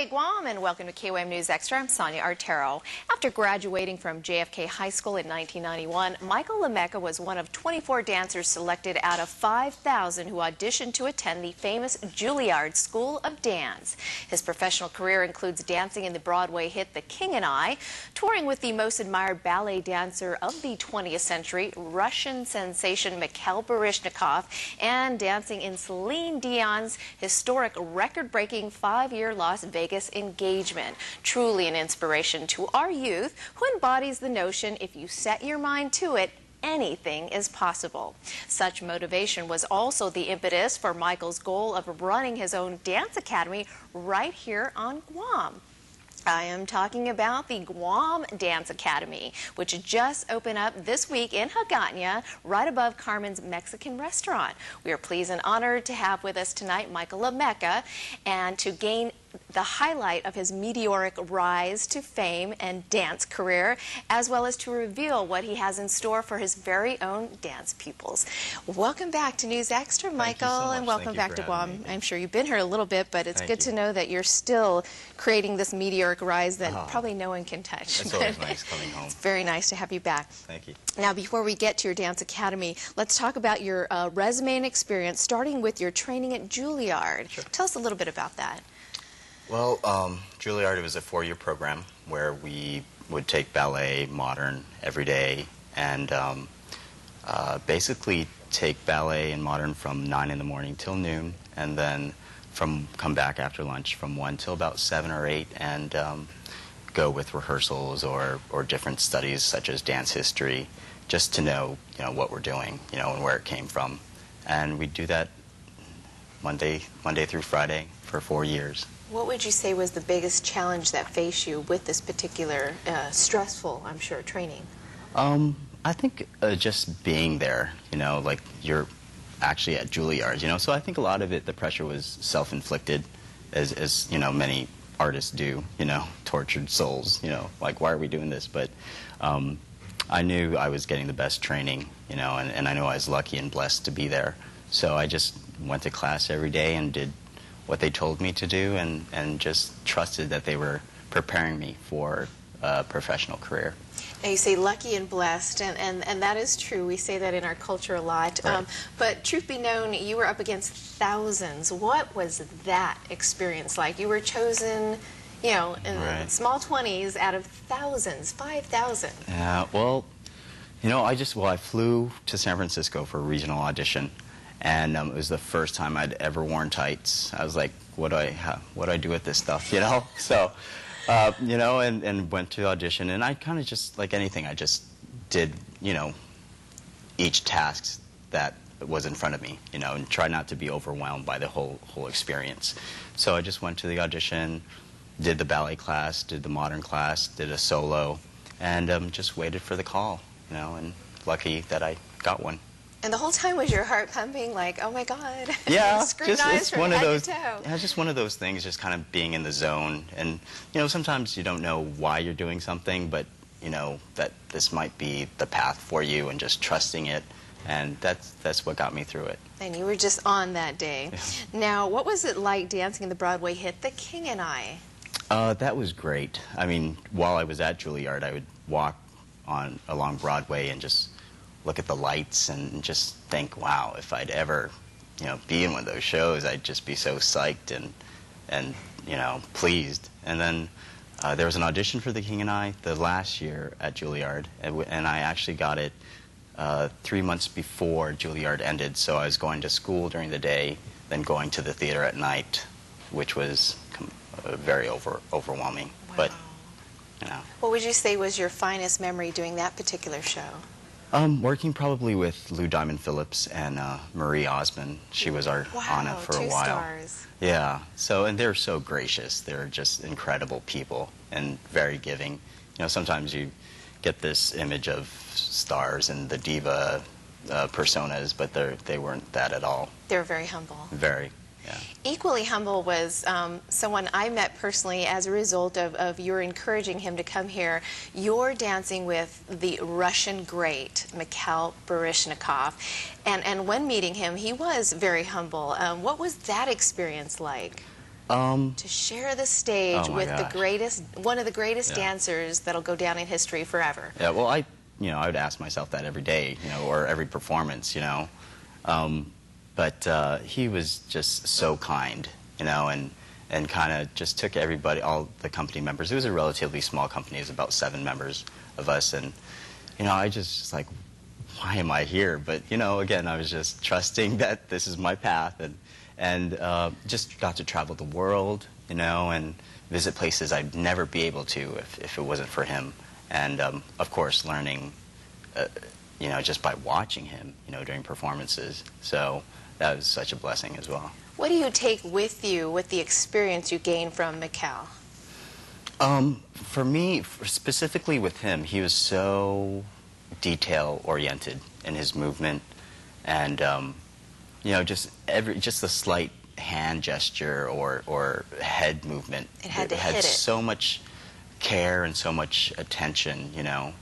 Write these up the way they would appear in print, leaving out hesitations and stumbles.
Namaste, Guam, and welcome to KOM News Extra. I'm Sonia Artero. After graduating from JFK High School in 1991, Michael Lomeka was one of 24 dancers selected out of 5,000 who auditioned to attend the famous Juilliard School of Dance. His professional career includes dancing in the Broadway hit The King and I, touring with the most admired ballet dancer of the 20th century, Russian sensation Mikhail Baryshnikov, and dancing in Celine Dion's historic record-breaking 5-year Las Vegas engagement. Truly an inspiration to our youth, who embodies the notion if you set your mind to it, anything is possible. Such motivation was also the impetus for Michael's goal of running his own dance academy right here on Guam. I am talking about the Guam Dance Academy, which just opened up this week in Hagåtña, right above Carmen's Mexican restaurant. We are pleased and honored to have with us tonight Michael Lomeka, and to gain the highlight of his meteoric rise to fame and dance career, as well as to reveal what he has in store for his very own dance pupils. Welcome back to News Extra, Michael, and welcome back to Guam. I'm sure you've been here a little bit, but it's good to know that you're still creating this meteoric rise that probably no one can touch. It's always nice coming home. It's very nice to have you back. Thank you. Now, before we get to your dance academy, let's talk about your resume and experience, starting with your training at Juilliard. Sure. Tell us a little bit about that. Well, Juilliard was a 4-year program where we would take ballet, modern, every day, and basically take ballet and modern from 9 in the morning till noon, and then come back after lunch from 1 till about 7 or 8, and go with rehearsals or different studies such as dance history, just to know what we're doing, and where it came from. And we do that Monday through Friday for 4 years. What would you say was the biggest challenge that faced you with this particular stressful, I'm sure, training? I think just being there, like you're actually at Juilliard, so I think a lot of it, the pressure was self-inflicted, as many artists do, tortured souls, like, why are we doing this? But I knew I was getting the best training, and I knew I was lucky and blessed to be there. So I just went to class every day and did what they told me to do, and just trusted that they were preparing me for a professional career. Now you say lucky and blessed, and that is true. We say that in our culture a lot. Right. But truth be known, you were up against thousands. What was that experience like? You were chosen, in small 20s out of thousands, 5,000. Yeah, well, I flew to San Francisco for a regional audition. And it was the first time I'd ever worn tights. I was like, what do I do with this stuff, So, and went to the audition, and I kind of just, like anything, I just did, each task that was in front of me, and tried not to be overwhelmed by the whole experience. So I just went to the audition, did the ballet class, did the modern class, did a solo, and just waited for the call, and lucky that I got one. And the whole time was your heart pumping, like, oh my God. Yeah, it's one of those. Yeah, just one of those things, just kind of being in the zone. And sometimes you don't know why you're doing something, but that this might be the path for you, and just trusting it. And that's what got me through it. And you were just on that day. Now, what was it like dancing in the Broadway hit The King and I? That was great. I mean, while I was at Juilliard, I would walk along Broadway and just look at the lights and just think, wow, if I'd ever, be in one of those shows, I'd just be so psyched and pleased. And then there was an audition for The King and I the last year at Juilliard, and I actually got it 3 months before Juilliard ended. So I was going to school during the day, then going to the theater at night, which was very overwhelming. Wow. But, What would you say was your finest memory doing that particular show? Working probably with Lou Diamond Phillips and Marie Osmond. She was our Anna for a while. Stars. Yeah. So, and they're so gracious. They're just incredible people and very giving. Sometimes you get this image of stars and the diva personas, but they weren't that at all. They were very humble. Very. Yeah. Equally humble was someone I met personally as a result of your encouraging him to come here. You're dancing with the Russian great, Mikhail Baryshnikov. And when meeting him, he was very humble. What was that experience like? To share the stage Oh my with gosh. one of the greatest Yeah. dancers that'll go down in history forever. Yeah, well, I would ask myself that every day, or every performance, But he was just so kind, and kind of just took everybody, all the company members. It was a relatively small company. It was about 7 members of us, and I just like, why am I here? But again, I was just trusting that this is my path, and just got to travel the world, and visit places I'd never be able to if it wasn't for him, and of course learning, just by watching him, during performances. So that was such a blessing as well. What do you take with you with the experience you gained from Mikkel? For me, specifically with him, he was so detail-oriented in his movement, and just the slight hand gesture or head movement. It had to hit it. So much care and so much attention,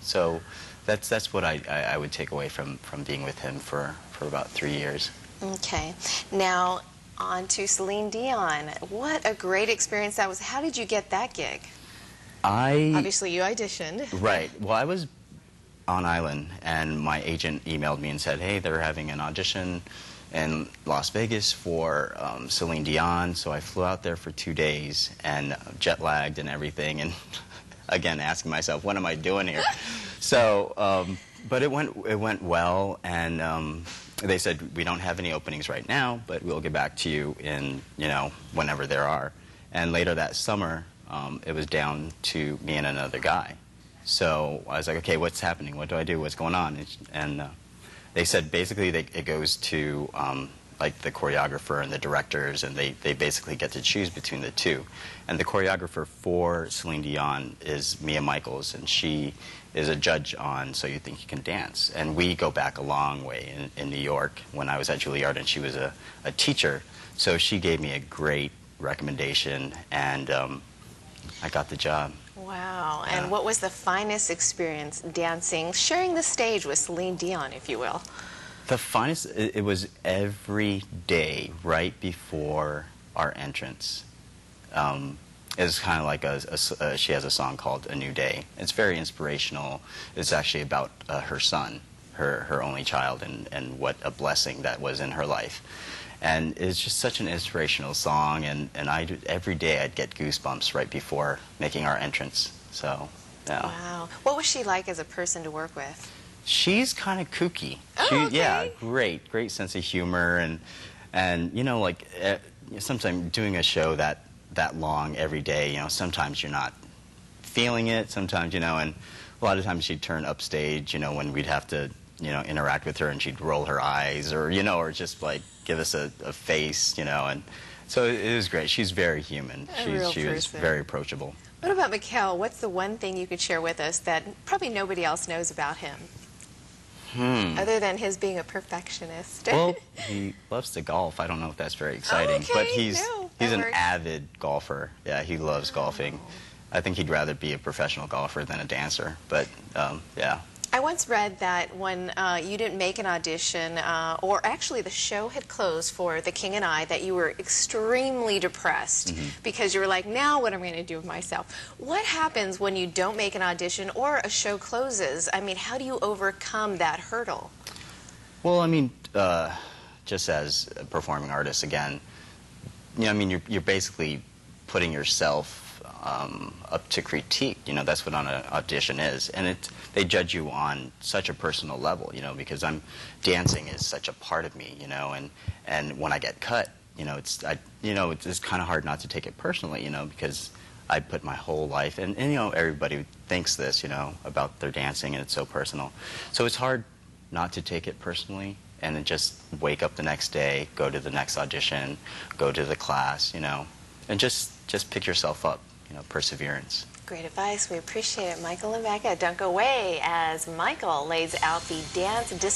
So that's what I would take away from being with him for about 3 years. Okay. Now, on to Celine Dion. What a great experience that was. How did you get that gig? Obviously, you auditioned. Right. Well, I was on island, and my agent emailed me and said, hey, they're having an audition in Las Vegas for Celine Dion. So I flew out there for 2 days, and jet-lagged and everything, and again, asking myself, what am I doing here? So, but it went well, and they said, we don't have any openings right now, but we'll get back to you in, whenever there are. And later that summer, it was down to me and another guy. So I was like, okay, what's happening? What do I do? What's going on? And they said basically it goes to like the choreographer and the directors, and they basically get to choose between the two. And the choreographer for Celine Dion is Mia Michaels, and she is a judge on So You Think You Can Dance. And we go back a long way in New York when I was at Juilliard, and she was a teacher. So she gave me a great recommendation, and I got the job. Wow. Yeah. And what was the finest experience dancing, sharing the stage with Celine Dion, if you will? The finest, it was every day right before our entrance. It's kind of like she has a song called A New Day. It's very inspirational. It's actually about her son, her only child, and what a blessing that was in her life. And it's just such an inspirational song, and every day I'd get goosebumps right before making our entrance. So, yeah. Wow. What was she like as a person to work with? She's kind of kooky. Oh, okay. Yeah, great sense of humor, and sometimes doing a show that long every day, sometimes you're not feeling it. Sometimes, and a lot of times she'd turn upstage, when we'd have to, interact with her, and she'd roll her eyes, or or just like give us a face, and so it was great. She's very human. She was very approachable. What about Mikkel? What's the one thing you could share with us that probably nobody else knows about him? Other than his being a perfectionist. Well, he loves to golf. I don't know if that's very exciting, okay, but he's an works. avid golfer. Yeah, he loves golfing. I think he'd rather be a professional golfer than a dancer, but yeah. I once read that when you didn't make an audition, or actually the show had closed for The King and I, that you were extremely depressed because you were like, now what am I going to do with myself? What happens when you don't make an audition or a show closes? I mean, how do you overcome that hurdle? Well, I mean, just as a performing artist, again, you're basically putting yourself up to critique. That's what an audition is, and they judge you on such a personal level, because dancing is such a part of me, and when I get cut, it's kind of hard not to take it personally, because I put my whole life, and everybody thinks this, about their dancing, and it's so personal, so it's hard not to take it personally, and then just wake up the next day, go to the next audition, go to the class, and just pick yourself up. Perseverance. Great advice. We appreciate it. Michael Lomeka. Don't go away as Michael lays out the dance discipline.